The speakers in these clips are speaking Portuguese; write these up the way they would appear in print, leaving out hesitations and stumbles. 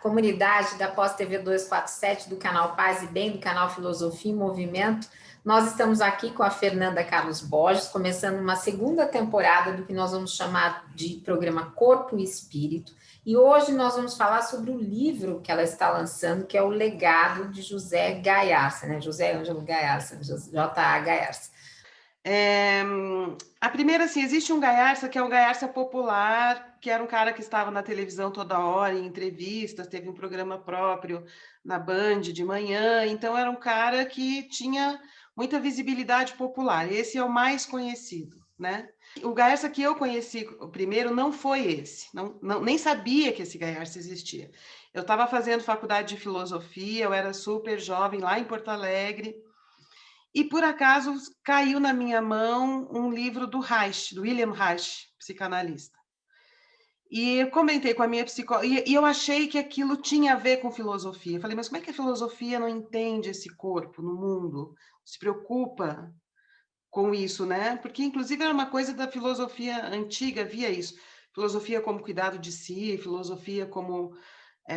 comunidade da Pós-TV 247, do canal Paz e Bem, do canal Filosofia em Movimento. Nós estamos aqui com a Fernanda Carlos Borges, começando uma segunda temporada do que nós vamos chamar de programa Corpo e Espírito. E hoje nós vamos falar sobre o livro que ela está lançando, que é O Legado de José Gaiarsa, né? José Ângelo Gaiarsa, J.A. Gaiarsa. A primeira, assim, existe um Gaiarsa que é um Gaiarsa popular, que era um cara que estava na televisão toda hora, em entrevistas, teve um programa próprio na Band de manhã, então era um cara que tinha muita visibilidade popular. Esse é o mais conhecido, né? O Gaiarsa que eu conheci primeiro não foi esse, nem sabia que esse Gaiarsa existia. Eu estava fazendo faculdade de filosofia, eu era super jovem lá em Porto Alegre, e, por acaso, caiu na minha mão um livro do Reich, do Wilhelm Reich, psicanalista. E eu comentei com a minha psicóloga, e eu achei que aquilo tinha a ver com filosofia. Eu falei, mas como é que a filosofia não entende esse corpo no mundo? Se preocupa com isso, né? Porque, inclusive, era uma coisa da filosofia antiga, havia isso. Filosofia como cuidado de si, filosofia como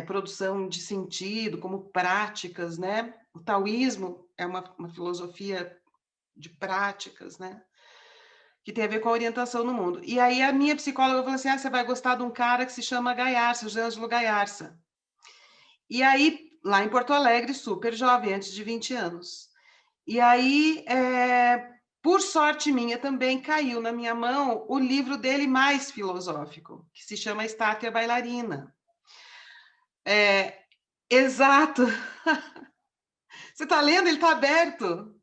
produção de sentido, como práticas, né? O taoísmo é uma filosofia de práticas, né? Que tem a ver com a orientação no mundo. E aí a minha psicóloga falou assim, você vai gostar de um cara que se chama Gaiarsa, José Ângelo Gaiarsa. E aí, lá em Porto Alegre, super jovem, antes de 20 anos. E aí, por sorte minha, também caiu na minha mão o livro dele mais filosófico, que se chama Estátua e a Bailarina. Exato. Você está lendo? Ele está aberto.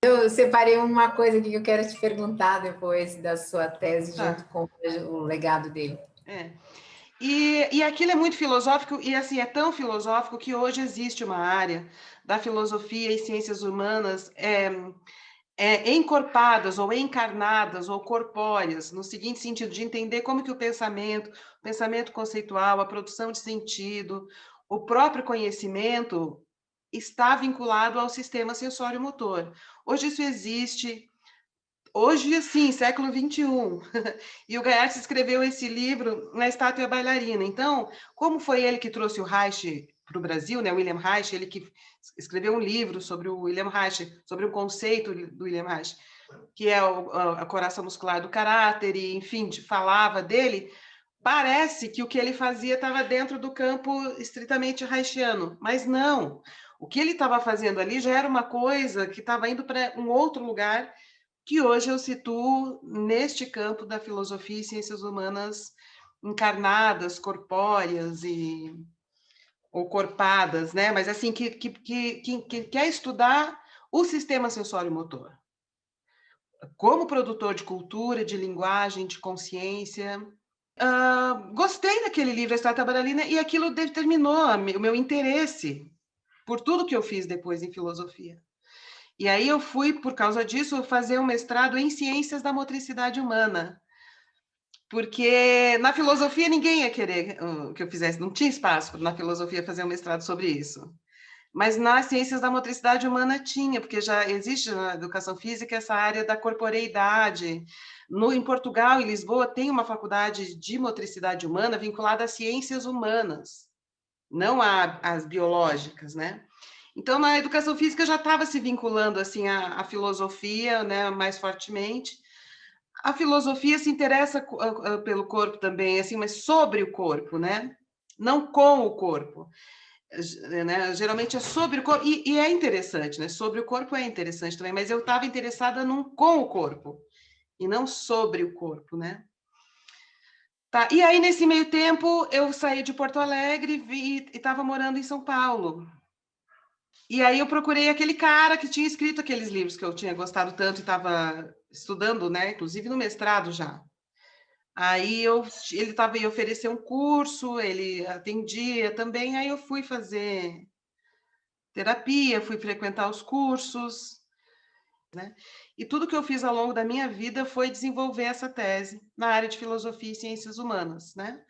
Eu separei uma coisa aqui que eu quero te perguntar depois da sua tese, junto com o legado dele. E aquilo é muito filosófico, e assim, é tão filosófico que hoje existe uma área da filosofia e ciências humanas encorpadas, ou encarnadas, ou corpóreas, no seguinte sentido, de entender como que o pensamento conceitual, a produção de sentido, o próprio conhecimento está vinculado ao sistema sensório-motor. Hoje isso existe. Hoje, sim, século XXI. E o Gaiarsa escreveu esse livro na Estátua e a Bailarina. Então, como foi ele que trouxe o Reich para o Brasil, né? O Wilhelm Reich, ele que escreveu um livro sobre o Wilhelm Reich, sobre o conceito do Wilhelm Reich, que é a coração muscular do caráter, e, enfim, falava dele. Parece que o que ele fazia estava dentro do campo estritamente reichiano, mas não. O que ele estava fazendo ali já era uma coisa que estava indo para um outro lugar, que hoje eu situo neste campo da filosofia e ciências humanas encarnadas, corpóreas ou corpadas, né? Mas assim, que quer estudar o sistema sensório-motor. Como produtor de cultura, de linguagem, de consciência. Gostei daquele livro, A Estátua e a Bailarina, e aquilo determinou o meu interesse por tudo que eu fiz depois em filosofia. E aí eu fui, por causa disso, fazer um mestrado em Ciências da Motricidade Humana, porque na filosofia ninguém ia querer que eu fizesse, não tinha espaço na filosofia fazer um mestrado sobre isso. Mas nas Ciências da Motricidade Humana tinha, porque já existe na educação física essa área da corporeidade. Em Portugal, em Lisboa, tem uma faculdade de motricidade humana vinculada às ciências humanas, não às biológicas, né? Então, na educação física já estava se vinculando assim à filosofia, né, mais fortemente. A filosofia se interessa pelo corpo também, assim, mas sobre o corpo, né? Não com o corpo. Né? Geralmente é sobre o corpo, e é interessante, né? Sobre o corpo é interessante também, mas eu estava interessada com o corpo, e não sobre o corpo, né? Tá. E aí, nesse meio tempo, eu saí de Porto Alegre e estava morando em São Paulo. E aí eu procurei aquele cara que tinha escrito aqueles livros que eu tinha gostado tanto e estava estudando, né? Inclusive no mestrado já. Aí ele estava ia oferecer um curso, ele atendia também, aí eu fui fazer terapia, fui frequentar os cursos, né? E tudo que eu fiz ao longo da minha vida foi desenvolver essa tese na área de filosofia e ciências humanas, né?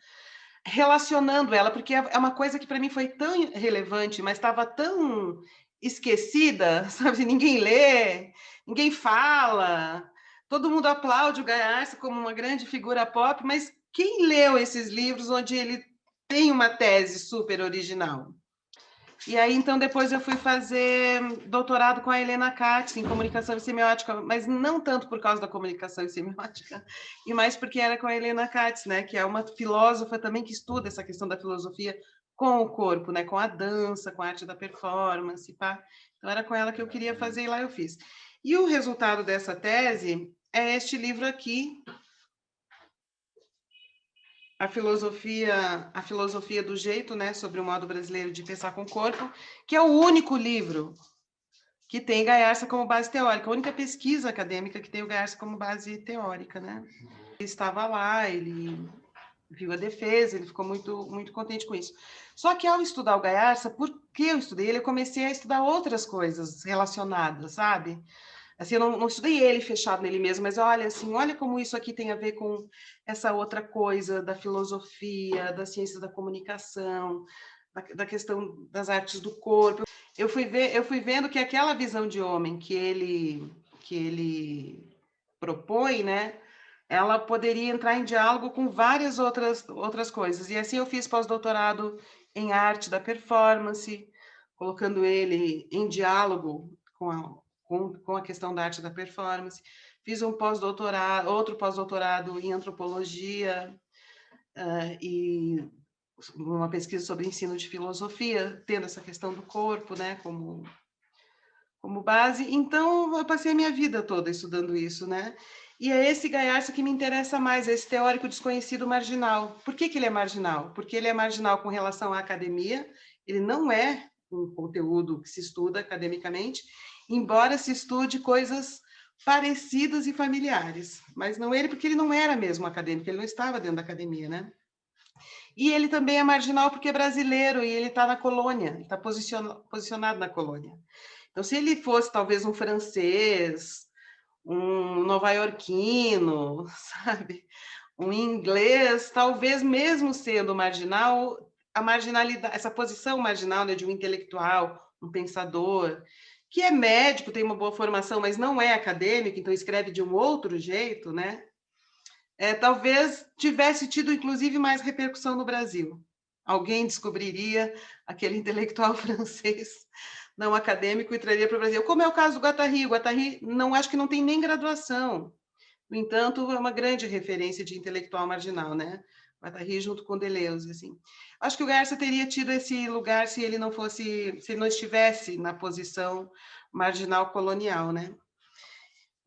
Relacionando ela, porque é uma coisa que para mim foi tão relevante, mas estava tão esquecida, sabe? Ninguém lê, ninguém fala, todo mundo aplaude o Gaiarsa como uma grande figura pop, mas quem leu esses livros onde ele tem uma tese super original. E aí, então, depois eu fui fazer doutorado com a Helena Katz em comunicação e semiótica, mas não tanto por causa da comunicação e semiótica, e mais porque era com a Helena Katz, né, que é uma filósofa também que estuda essa questão da filosofia com o corpo, né, com a dança, com a arte da performance, pá. Então, era com ela que eu queria fazer e lá eu fiz. E o resultado dessa tese é este livro aqui, a filosofia do jeito, né, sobre o modo brasileiro de pensar com o corpo, que é o único livro que tem Gaiarsa como base teórica, a única pesquisa acadêmica que tem o Gaiarsa como base teórica, né? Ele estava lá, ele viu a defesa, ele ficou muito contente com isso. Só que ao estudar o Gaiarsa, porque eu estudei ele, eu comecei a estudar outras coisas relacionadas, sabe? Assim, eu não estudei ele fechado nele mesmo, mas olha, assim, olha como isso aqui tem a ver com essa outra coisa da filosofia, da ciência da comunicação, da questão das artes do corpo. Eu fui vendo que aquela visão de homem que ele propõe, né, ela poderia entrar em diálogo com várias outras coisas. E assim eu fiz pós-doutorado em arte da performance, colocando ele em diálogo com a questão da arte da performance. Fiz outro pós-doutorado em antropologia e uma pesquisa sobre ensino de filosofia, tendo essa questão do corpo, né, como base. Então, eu passei a minha vida toda estudando isso, né? E é esse Gaiarsa que me interessa mais, esse teórico desconhecido marginal. Por que ele é marginal? Porque ele é marginal com relação à academia, ele não é um conteúdo que se estuda academicamente, embora se estude coisas parecidas e familiares, mas não ele, porque ele não era mesmo acadêmico, ele não estava dentro da academia, né? E ele também é marginal porque é brasileiro e ele está na colônia, ele está posicionado na colônia. Então, se ele fosse talvez um francês, um nova-iorquino, sabe? Um inglês, talvez mesmo sendo marginal, a marginalidade, essa posição marginal, né, de um intelectual, um pensador, que é médico, tem uma boa formação, mas não é acadêmico, então escreve de um outro jeito, né? Talvez tivesse tido, inclusive, mais repercussão no Brasil. Alguém descobriria aquele intelectual francês não acadêmico e traria para o Brasil, como é o caso do Guattari. O Guattari, não, acho que não tem nem graduação. No entanto, é uma grande referência de intelectual marginal, né? Guattari junto com Deleuze, assim. Acho que o Garça teria tido esse lugar se ele não estivesse na posição marginal colonial, né?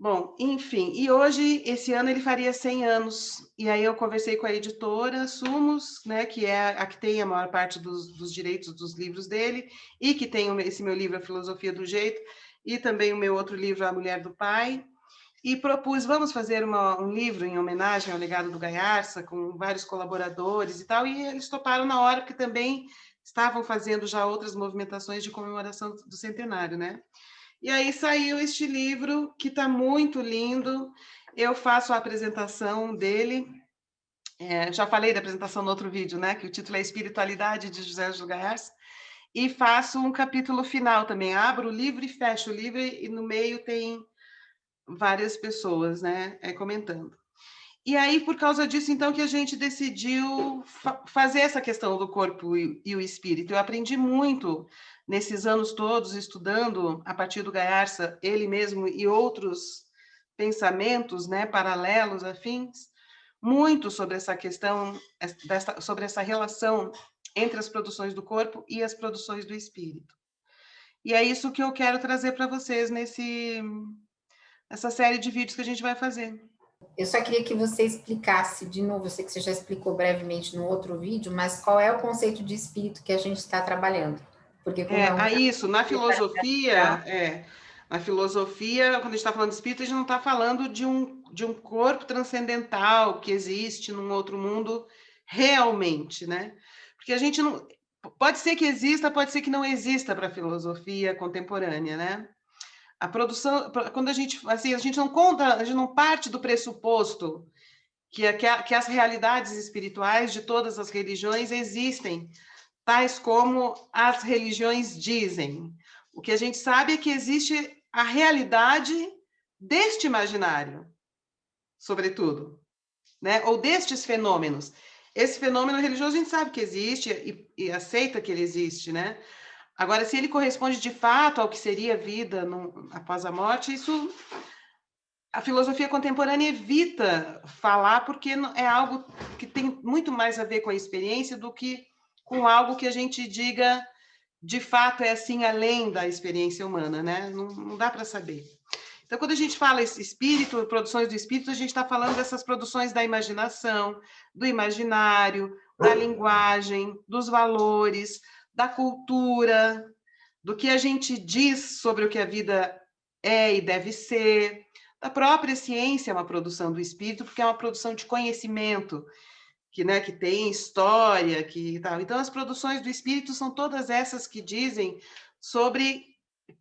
Bom, enfim, e hoje, esse ano, ele faria 100 anos, e aí eu conversei com a editora Sumos, né, que é a que tem a maior parte dos direitos dos livros dele, e que tem esse meu livro, A Filosofia do Jeito, e também o meu outro livro, A Mulher do Pai, e propus, vamos fazer um livro em homenagem ao legado do Gaiarsa, com vários colaboradores e tal, e eles toparam na hora, porque também estavam fazendo já outras movimentações de comemoração do centenário, né? E aí saiu este livro, que está muito lindo. Eu faço a apresentação dele. Já falei da apresentação no outro vídeo, né? Que o título é Espiritualidade, de José Ângelo Gaiarsa. E faço um capítulo final também. Abro o livro e fecho o livro, e no meio tem várias pessoas, né? Comentando. E aí, por causa disso, então, que a gente decidiu fazer essa questão do corpo e o espírito. Eu aprendi muito nesses anos todos, estudando, a partir do Gaiarsa, ele mesmo e outros pensamentos, né, paralelos, afins, muito sobre essa questão, sobre essa relação entre as produções do corpo e as produções do espírito. E é isso que eu quero trazer para vocês nessa série de vídeos que a gente vai fazer. Eu só queria que você explicasse de novo, eu sei que você já explicou brevemente no outro vídeo, mas qual é o conceito de espírito que a gente está trabalhando? Porque como é um... Isso, na filosofia, quando a gente está falando de espírito, a gente não está falando de um corpo transcendental que existe num outro mundo realmente, né? Porque a gente não... Pode ser que exista, pode ser que não exista para a filosofia contemporânea, né? A produção, quando a gente não conta, a gente não parte do pressuposto que as realidades espirituais de todas as religiões existem, tais como as religiões dizem. O que a gente sabe é que existe a realidade deste imaginário, sobretudo, né? Ou destes fenômenos. Esse fenômeno religioso a gente sabe que existe e aceita que ele existe, né? Agora, se ele corresponde de fato ao que seria a vida após a morte, isso a filosofia contemporânea evita falar, porque é algo que tem muito mais a ver com a experiência do que com algo que a gente diga de fato é assim além da experiência humana, né? Não dá para saber. Então, quando a gente fala esse espírito, produções do espírito, a gente está falando dessas produções da imaginação, do imaginário, da linguagem, dos valores, da cultura, do que a gente diz sobre o que a vida é e deve ser. A própria ciência é uma produção do espírito, porque é uma produção de conhecimento, que, né, que tem história, que tal. Então, as produções do espírito são todas essas que dizem sobre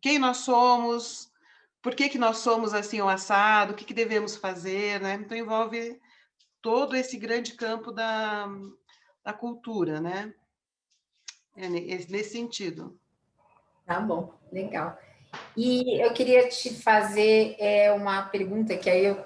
quem nós somos, por que nós somos assim ou assado, o que devemos fazer, né? Então, envolve todo esse grande campo da cultura, né? É nesse sentido. Tá bom, legal. E eu queria te fazer uma pergunta que aí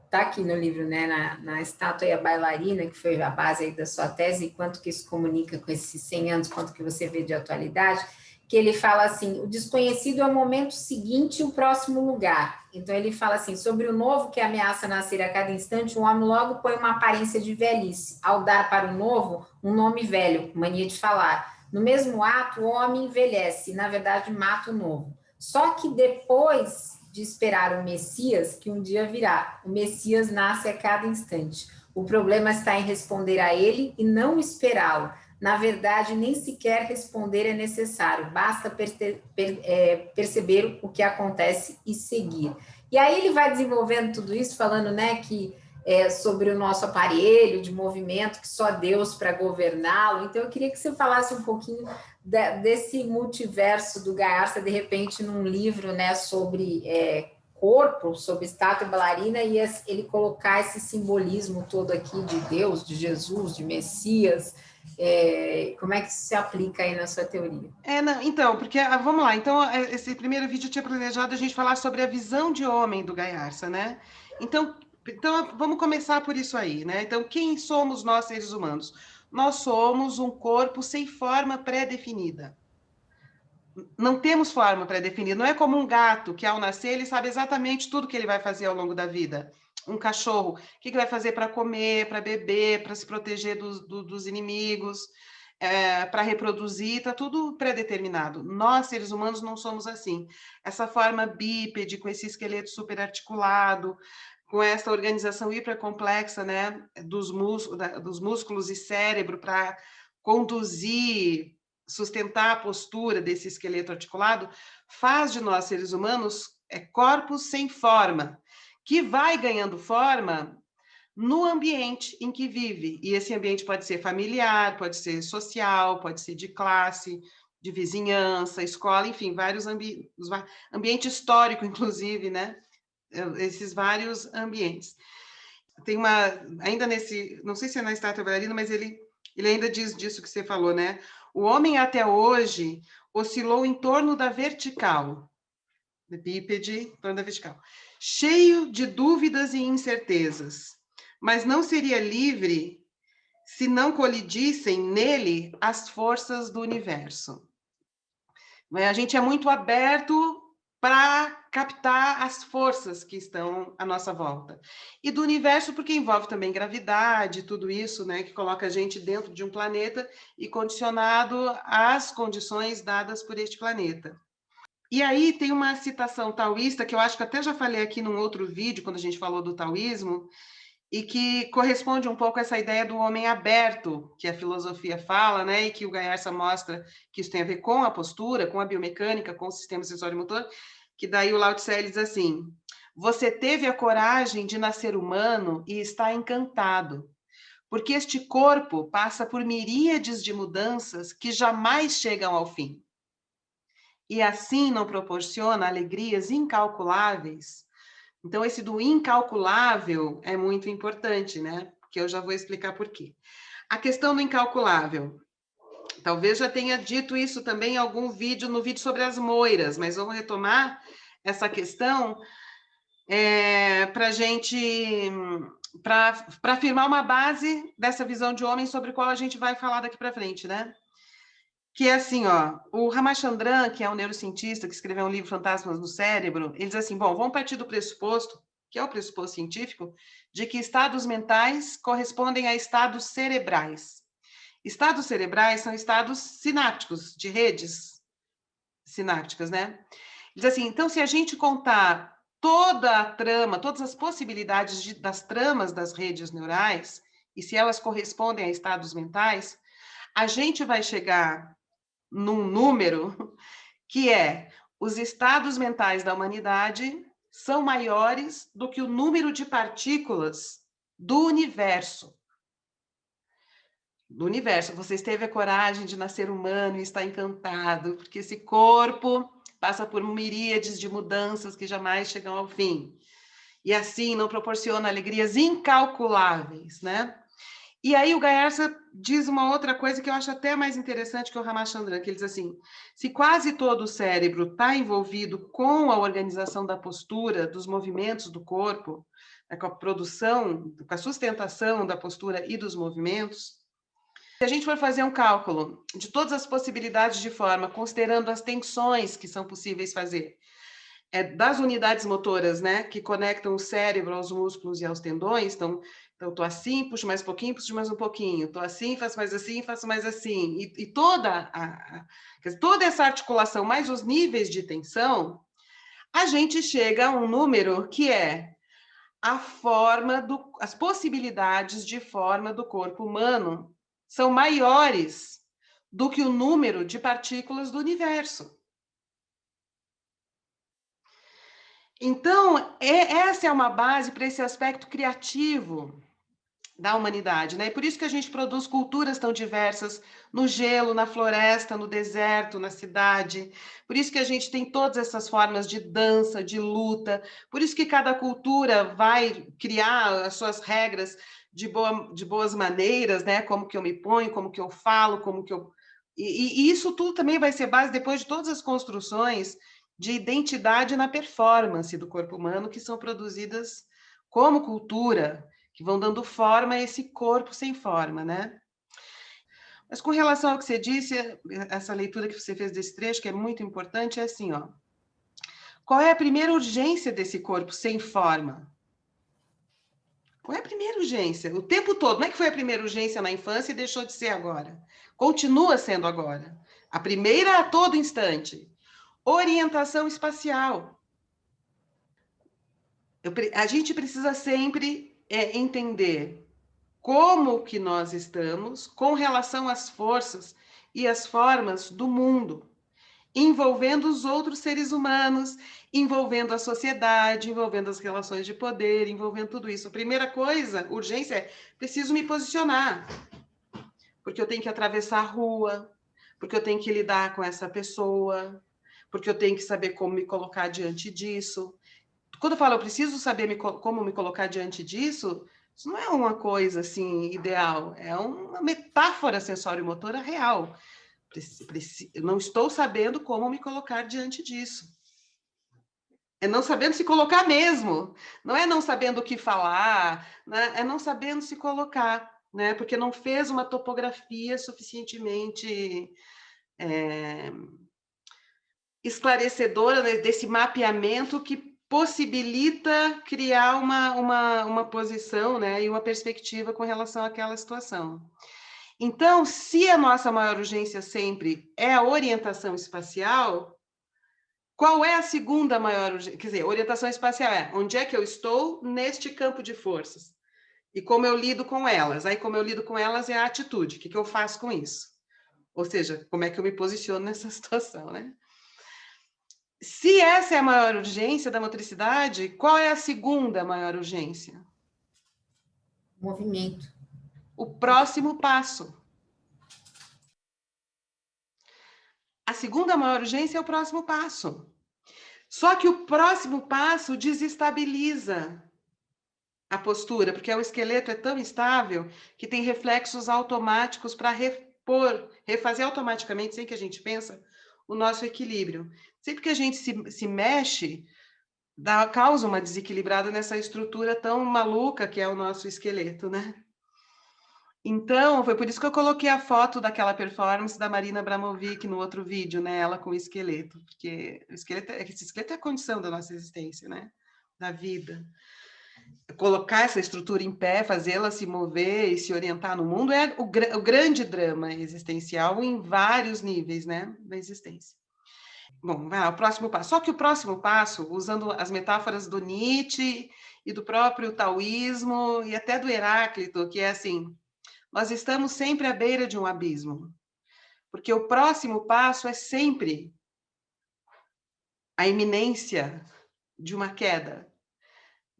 tá aqui no livro, né, na Estátua e a Bailarina, que foi a base aí da sua tese, e quanto que isso comunica com esses 100 anos, quanto que você vê de atualidade, que ele fala assim, o desconhecido é o momento seguinte e o próximo lugar. Então ele fala assim, sobre o novo que ameaça nascer a cada instante, o homem logo põe uma aparência de velhice, ao dar para o novo um nome velho, mania de falar. No mesmo ato, o homem envelhece, e na verdade mata o novo. Só que depois de esperar o Messias, que um dia virá, o Messias nasce a cada instante. O problema está em responder a ele e não esperá-lo. Na verdade, nem sequer responder é necessário, basta perceber o que acontece e seguir. E aí ele vai desenvolvendo tudo isso, falando, né, que sobre o nosso aparelho de movimento, que só Deus para governá-lo. Então, eu queria que você falasse um pouquinho desse multiverso do Gaiarsa, de repente, num livro, né, sobre corpo, sobre estátua e bailarina, e ele colocar esse simbolismo todo aqui de Deus, de Jesus, de Messias. Como é que isso se aplica aí na sua teoria? Não, então, porque, vamos lá, então, esse primeiro vídeo eu tinha planejado a gente falar sobre a visão de homem do Gaiarsa, né? Então, vamos começar por isso aí, né? Então, quem somos nós, seres humanos? Nós somos um corpo sem forma pré-definida. Não temos forma pré-definida. Não é como um gato que, ao nascer, ele sabe exatamente tudo que ele vai fazer ao longo da vida. Um cachorro, o que vai fazer para comer, para beber, para se proteger dos inimigos, para reproduzir, está tudo pré-determinado. Nós, seres humanos, não somos assim. Essa forma bípede, com esse esqueleto super articulado, com essa organização hipercomplexa, né, dos músculos e cérebro para conduzir, sustentar a postura desse esqueleto articulado, faz de nós, seres humanos, corpos sem forma, que vai ganhando forma no ambiente em que vive. E esse ambiente pode ser familiar, pode ser social, pode ser de classe, de vizinhança, escola, enfim, vários ambiente histórico, inclusive, né? Esses vários ambientes. Tem ainda não sei se é na Estátua Bailarina, mas ele ainda diz disso que você falou, né? O homem até hoje oscilou em torno da vertical, bípede, em torno da vertical, cheio de dúvidas e incertezas, mas não seria livre se não colidissem nele as forças do universo. A gente é muito aberto para captar as forças que estão à nossa volta. E do universo, porque envolve também gravidade, tudo isso, né, que coloca a gente dentro de um planeta e condicionado às condições dadas por este planeta. E aí tem uma citação taoísta, que eu acho que até já falei aqui num outro vídeo, quando a gente falou do taoísmo, e que corresponde um pouco a essa ideia do homem aberto, que a filosofia fala, né, e que o Gaiarsa mostra que isso tem a ver com a postura, com a biomecânica, com o sistema sensório-motor, que daí o Lao Tse diz assim: você teve a coragem de nascer humano e está encantado, porque este corpo passa por miríades de mudanças que jamais chegam ao fim. E assim não proporciona alegrias incalculáveis. Então, esse do incalculável é muito importante, né? Que eu já vou explicar por quê. A questão do incalculável. Talvez já tenha dito isso também em algum vídeo, no vídeo sobre as moiras, mas vamos retomar essa questão para a gente para afirmar uma base dessa visão de homem sobre a qual a gente vai falar daqui para frente, né? Que é assim, ó, o Ramachandran, que é um neurocientista que escreveu um livro Fantasmas do Cérebro, ele diz assim, bom, vamos partir do pressuposto, que é o pressuposto científico, de que estados mentais correspondem a estados cerebrais. Estados cerebrais são estados sinápticos, de redes sinápticas, né? Diz assim, então, se a gente contar toda a trama, todas as possibilidades das tramas das redes neurais, e se elas correspondem a estados mentais, a gente vai chegar num número que é os estados mentais da humanidade são maiores do que o número de partículas do universo. Do universo. Vocês teve a coragem de nascer humano e está encantado, porque esse corpo passa por miríades de mudanças que jamais chegam ao fim. E assim não proporciona alegrias incalculáveis, né? E aí o Gayarsa diz uma outra coisa que eu acho até mais interessante que o Ramachandran, que ele diz assim, se quase todo o cérebro está envolvido com a organização da postura, dos movimentos do corpo, né, com a produção, com a sustentação da postura e dos movimentos, se a gente for fazer um cálculo de todas as possibilidades de forma, considerando as tensões que são possíveis fazer, das unidades motoras, né, que conectam o cérebro aos músculos e aos tendões, então estou assim, puxo mais um pouquinho, puxo mais um pouquinho, estou assim, faço mais assim, e toda essa articulação, mais os níveis de tensão, a gente chega a um número que é as possibilidades de forma do corpo humano são maiores do que o número de partículas do universo. Então, essa é uma base para esse aspecto criativo da humanidade, né? E por isso que a gente produz culturas tão diversas no gelo, na floresta, no deserto, na cidade. Por isso que a gente tem todas essas formas de dança, de luta. Por isso que cada cultura vai criar as suas regras de boas maneiras, né? Como que eu me ponho, como que eu falo, como que eu... E isso tudo também vai ser base depois de todas as construções de identidade na performance do corpo humano que são produzidas como cultura, que vão dando forma a esse corpo sem forma, né? Mas com relação ao que você disse, essa leitura que você fez desse trecho, que é muito importante, é assim, ó. Qual é a primeira urgência desse corpo sem forma? Qual é a primeira urgência? O tempo todo. Não é que foi a primeira urgência na infância e deixou de ser agora. Continua sendo agora. A primeira a todo instante. Orientação espacial. A gente precisa sempre entender como que nós estamos com relação às forças e às formas do mundo, envolvendo os outros seres humanos, envolvendo a sociedade, envolvendo as relações de poder, envolvendo tudo isso. A primeira coisa, urgência, é preciso me posicionar, porque eu tenho que atravessar a rua, porque eu tenho que lidar com essa pessoa, porque eu tenho que saber como me colocar diante disso. Quando eu falo eu preciso saber como me colocar diante disso, isso não é uma coisa assim ideal, é uma metáfora sensório-motora real. Eu não estou sabendo como me colocar diante disso. É não sabendo se colocar mesmo, não é não sabendo o que falar, né? É não sabendo se colocar, né? Porque não fez uma topografia suficientemente esclarecedora, né, desse mapeamento que possibilita criar uma posição, né, e uma perspectiva com relação àquela situação. Então, se a nossa maior urgência sempre é a orientação espacial, qual é a segunda maior urgência? Quer dizer, orientação espacial é onde é que eu estou neste campo de forças e como eu lido com elas. Aí, como eu lido com elas é a atitude. O que eu faço com isso? Ou seja, como é que eu me posiciono nessa situação, né? Se essa é a maior urgência da motricidade, qual é a segunda maior urgência? Movimento. O próximo passo. A segunda maior urgência é o próximo passo. Só que o próximo passo desestabiliza a postura, porque o esqueleto é tão instável que tem reflexos automáticos para refazer automaticamente, sem que a gente pense, o nosso equilíbrio. Sempre que a gente se mexe, causa uma desequilibrada nessa estrutura tão maluca que é o nosso esqueleto, né? Então, foi por isso que eu coloquei a foto daquela performance da Marina Abramovic no outro vídeo, né? Ela com o esqueleto, porque esse esqueleto é a condição da nossa existência, né? Da vida. Colocar essa estrutura em pé, fazê-la se mover e se orientar no mundo é o grande drama existencial em vários níveis, né? Da existência. Bom, vai lá, o próximo passo. Só que o próximo passo, usando as metáforas do Nietzsche e do próprio taoísmo e até do Heráclito, que é assim, nós estamos sempre à beira de um abismo, porque o próximo passo é sempre a iminência de uma queda,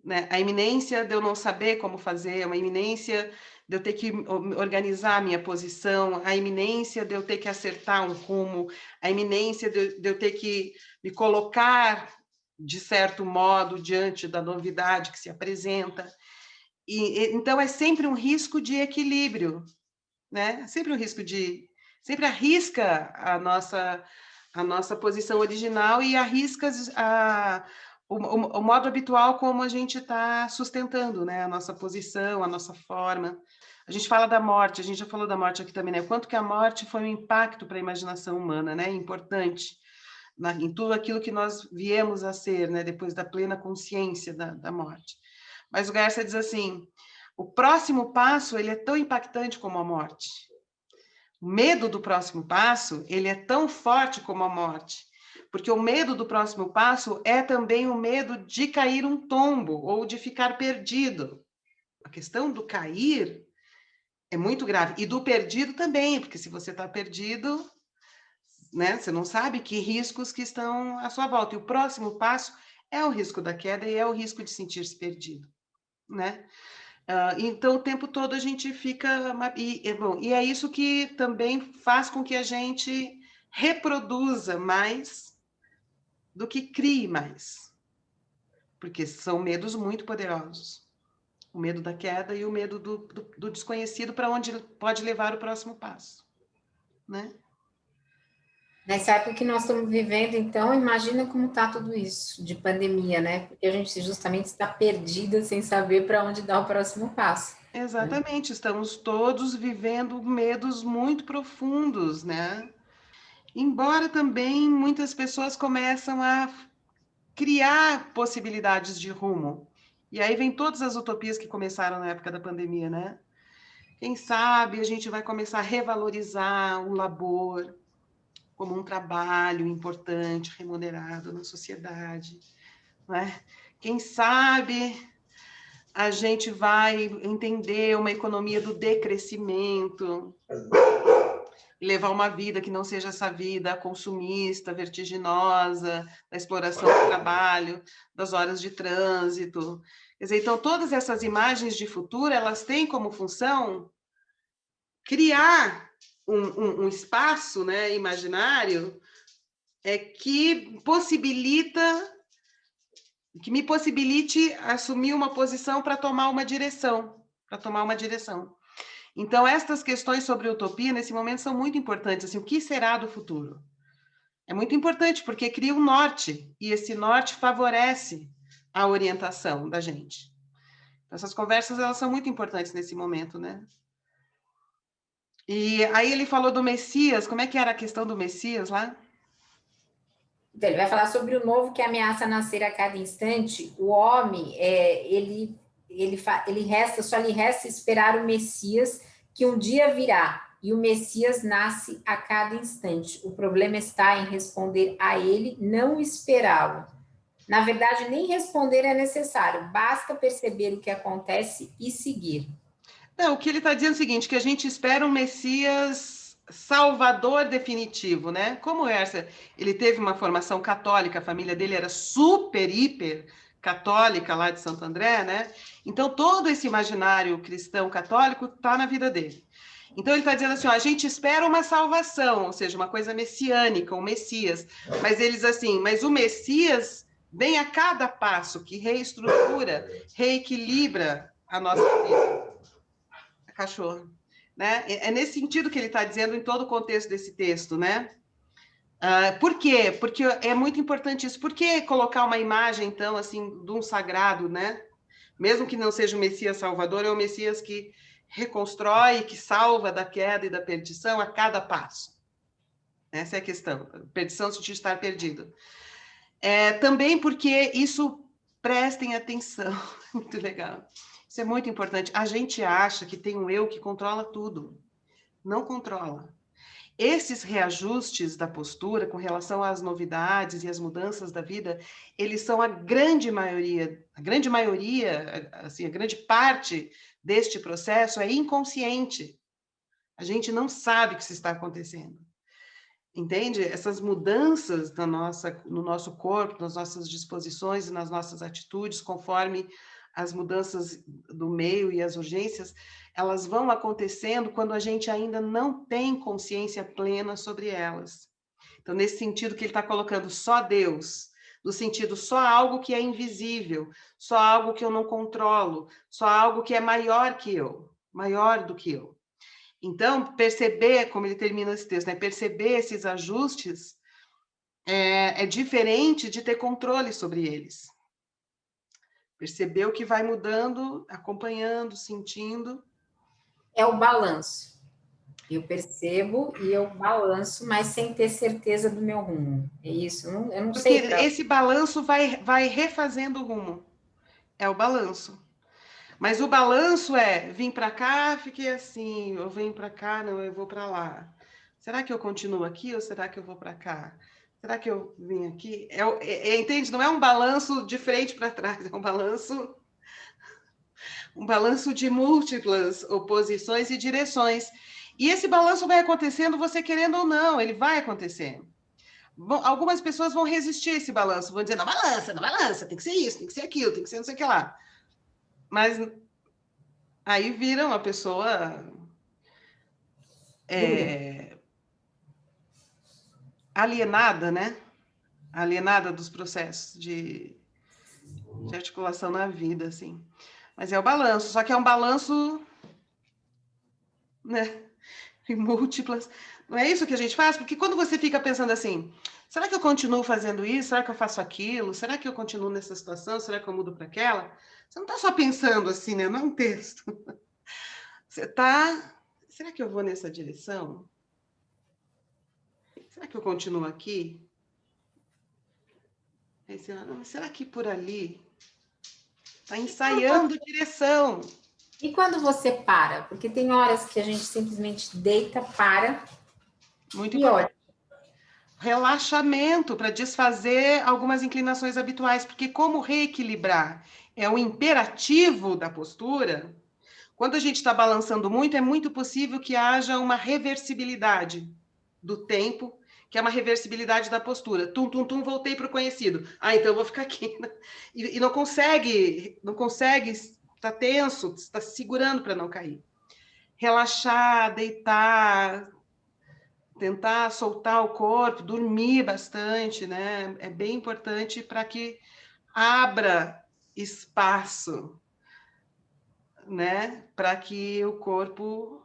né? A iminência de eu não saber como fazer, uma iminência de eu ter que organizar a minha posição, a iminência de eu ter que acertar um rumo, a iminência de eu ter que me colocar, de certo modo, diante da novidade que se apresenta. Então, é sempre um risco de equilíbrio, né? Sempre um risco de... Sempre arrisca a nossa posição original e arrisca o modo habitual como a gente está sustentando, né? A nossa posição, a nossa forma. A gente fala da morte, a gente já falou da morte aqui também, né? Quanto que a morte foi um impacto para a imaginação humana, né? Importante em tudo aquilo que nós viemos a ser, né? Depois da plena consciência da morte. Mas o Garcia diz assim, o próximo passo ele é tão impactante como a morte. O medo do próximo passo, ele é tão forte como a morte, porque o medo do próximo passo é também o medo de cair um tombo ou de ficar perdido. A questão do cair é muito grave, e do perdido também, porque se você está perdido, né, você não sabe que riscos que estão à sua volta, e o próximo passo é o risco da queda e é o risco de sentir-se perdido, né? Então, o tempo todo a gente fica... Bom, e é isso que também faz com que a gente reproduza mais do que crie mais. Porque são medos muito poderosos. O medo da queda e o medo do desconhecido para onde pode levar o próximo passo, né? Nessa época que nós estamos vivendo, então, imagina como está tudo isso, de pandemia, né? Porque a gente justamente está perdida sem saber para onde dar o próximo passo. Né? Exatamente, estamos todos vivendo medos muito profundos, né? Embora também muitas pessoas começam a criar possibilidades de rumo. E aí vem todas as utopias que começaram na época da pandemia, né? Quem sabe a gente vai começar a revalorizar o labor como um trabalho importante, remunerado na sociedade, né? Quem sabe a gente vai entender uma economia do decrescimento, levar uma vida que não seja essa vida consumista, vertiginosa, da exploração do trabalho, das horas de trânsito. Quer dizer, então, todas essas imagens de futuro, elas têm como função criar um espaço, né, imaginário que me possibilite assumir uma posição para tomar uma direção, Então, estas questões sobre utopia, nesse momento, são muito importantes. Assim, o que será do futuro? É muito importante, porque cria um norte, e esse norte favorece a orientação da gente. Essas conversas, elas são muito importantes nesse momento, né? E aí ele falou do Messias, como é que era a questão do Messias lá? Então, ele vai falar sobre o novo que ameaça nascer a cada instante. O homem, só lhe resta esperar o Messias, que um dia virá, e o Messias nasce a cada instante. O problema está em responder a ele, não esperá-lo. Na verdade, nem responder é necessário, basta perceber o que acontece e seguir. Não, o que ele está dizendo é o seguinte, que a gente espera um Messias salvador definitivo, né? Como essa, ele teve uma formação católica, a família dele era super, hiper católica lá de Santo André, né? Então, todo esse imaginário cristão católico está na vida dele. Então, ele está dizendo assim, ó, a gente espera uma salvação, ou seja, uma coisa messiânica, um Messias. Mas eles assim, mas o Messias vem a cada passo que reestrutura, reequilibra a nossa vida. Cachorro, né? É nesse sentido que ele está dizendo em todo o contexto desse texto, né? Por quê? Porque é muito importante isso. Por que colocar uma imagem, então, assim, de um sagrado, né? Mesmo que não seja o Messias Salvador, é o Messias que reconstrói, que salva da queda e da perdição a cada passo. Essa é a questão. Perdição no sentido de estar perdido. Também porque isso, prestem atenção, muito legal. Isso é muito importante. A gente acha que tem um eu que controla tudo. Não controla. Esses reajustes da postura com relação às novidades e às mudanças da vida, eles são a grande maioria, assim, a grande parte deste processo é inconsciente. A gente não sabe o que está acontecendo. Entende? Essas mudanças no nosso corpo, nas nossas disposições e nas nossas atitudes, conforme as mudanças do meio e as urgências, elas vão acontecendo quando a gente ainda não tem consciência plena sobre elas. Então, nesse sentido que ele está colocando só Deus, no sentido só algo que é invisível, só algo que eu não controlo, só algo que é maior que eu, maior do que eu. Então, perceber, como ele termina esse texto, né? Perceber esses ajustes é diferente de ter controle sobre eles. Perceber o que vai mudando, acompanhando, sentindo. É o balanço. Eu percebo e eu balanço, mas sem ter certeza do meu rumo. É isso. Eu não Porque sei para. esse balanço vai refazendo o rumo. É o balanço. Mas o balanço é, vim para cá, fiquei assim, eu venho para cá, não, eu vou para lá. Será que eu continuo aqui ou será que eu vou para cá? Será que eu vim aqui? Entende? Não é um balanço de frente para trás, é um balanço de múltiplas oposições e direções. E esse balanço vai acontecendo, você querendo ou não, ele vai acontecer. Algumas pessoas vão resistir a esse balanço, vão dizer, não balança, tem que ser isso, tem que ser aquilo, tem que ser não sei o que lá. Mas aí vira uma pessoa alienada, né? Alienada dos processos de articulação na vida, assim. Mas é o balanço, só que é um balanço, né, em múltiplas. Não é isso que a gente faz? Porque quando você fica pensando assim, será que eu continuo fazendo isso? Será que eu faço aquilo? Será que eu continuo nessa situação? Será que eu mudo para aquela? Você não está só pensando assim, né? Não é um texto. Você está... Será que eu vou nessa direção? Será que eu continuo aqui? Aí você, será que por ali? Está ensaiando direção. E quando você para? Porque tem horas que a gente simplesmente deita, para Muito e olha. importante. Relaxamento para desfazer algumas inclinações habituais, porque como reequilibrar é o imperativo da postura, quando a gente está balançando muito, é muito possível que haja uma reversibilidade do tempo, que é uma reversibilidade da postura. Tum, tum, tum, voltei para o conhecido. Então eu vou ficar aqui. E não consegue, está tenso, está segurando para não cair. Relaxar, deitar, tentar soltar o corpo, dormir bastante, né? É bem importante para que abra espaço, né? Para que o corpo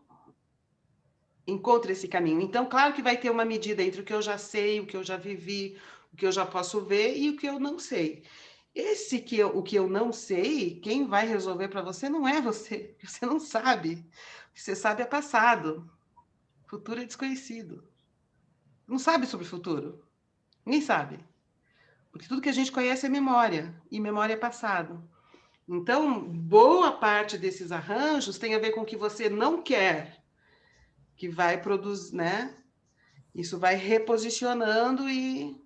encontre esse caminho. Então, claro que vai ter uma medida entre o que eu já sei, o que eu já vivi, o que eu já posso ver e o que eu não sei. O que eu não sei, quem vai resolver para você não é você. Você não sabe. O que você sabe é passado. O futuro é desconhecido. Não sabe sobre o futuro. Ninguém sabe. Porque tudo que a gente conhece é memória, e memória é passado. Então, boa parte desses arranjos tem a ver com o que você não quer, que vai produzir, né? Isso vai reposicionando e...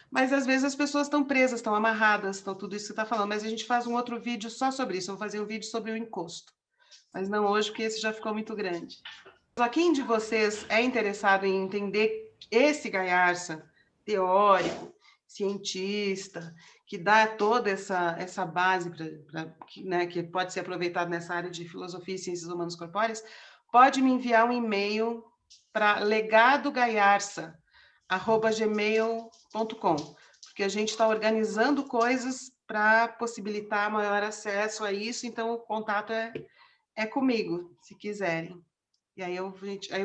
Mas, às vezes, as pessoas estão presas, estão amarradas, estão tudo isso que você está falando. Mas a gente faz um outro vídeo só sobre isso. Eu vou fazer um vídeo sobre o encosto. Mas não hoje, porque esse já ficou muito grande. Mas quem de vocês é interessado em entender esse Gaiarsa teórico, cientista, que dá toda essa base né, que pode ser aproveitado nessa área de filosofia e ciências humanas corpóreas, pode me enviar um e-mail para legadogaiarsa@gmail.com, porque a gente está organizando coisas para possibilitar maior acesso a isso, então o contato é comigo, se quiserem. E aí eu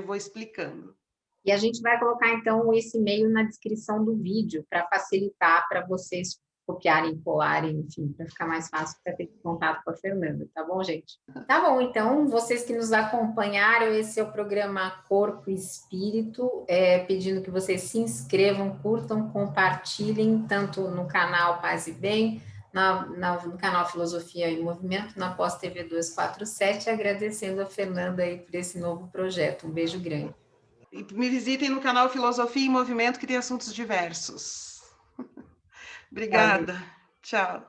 vou explicando. E a gente vai colocar, então, esse e-mail na descrição do vídeo, para facilitar para vocês copiarem, colarem, enfim, para ficar mais fácil para ter contato com a Fernanda, tá bom, gente? Tá bom, então, vocês que nos acompanharam, esse é o programa Corpo e Espírito, pedindo que vocês se inscrevam, curtam, compartilhem, tanto no canal Paz e Bem, no canal Filosofia e Movimento, na Pós TV 247, agradecendo a Fernanda aí por esse novo projeto. Um beijo grande. E me visitem no canal Filosofia em Movimento, que tem assuntos diversos. Obrigada. Tchau.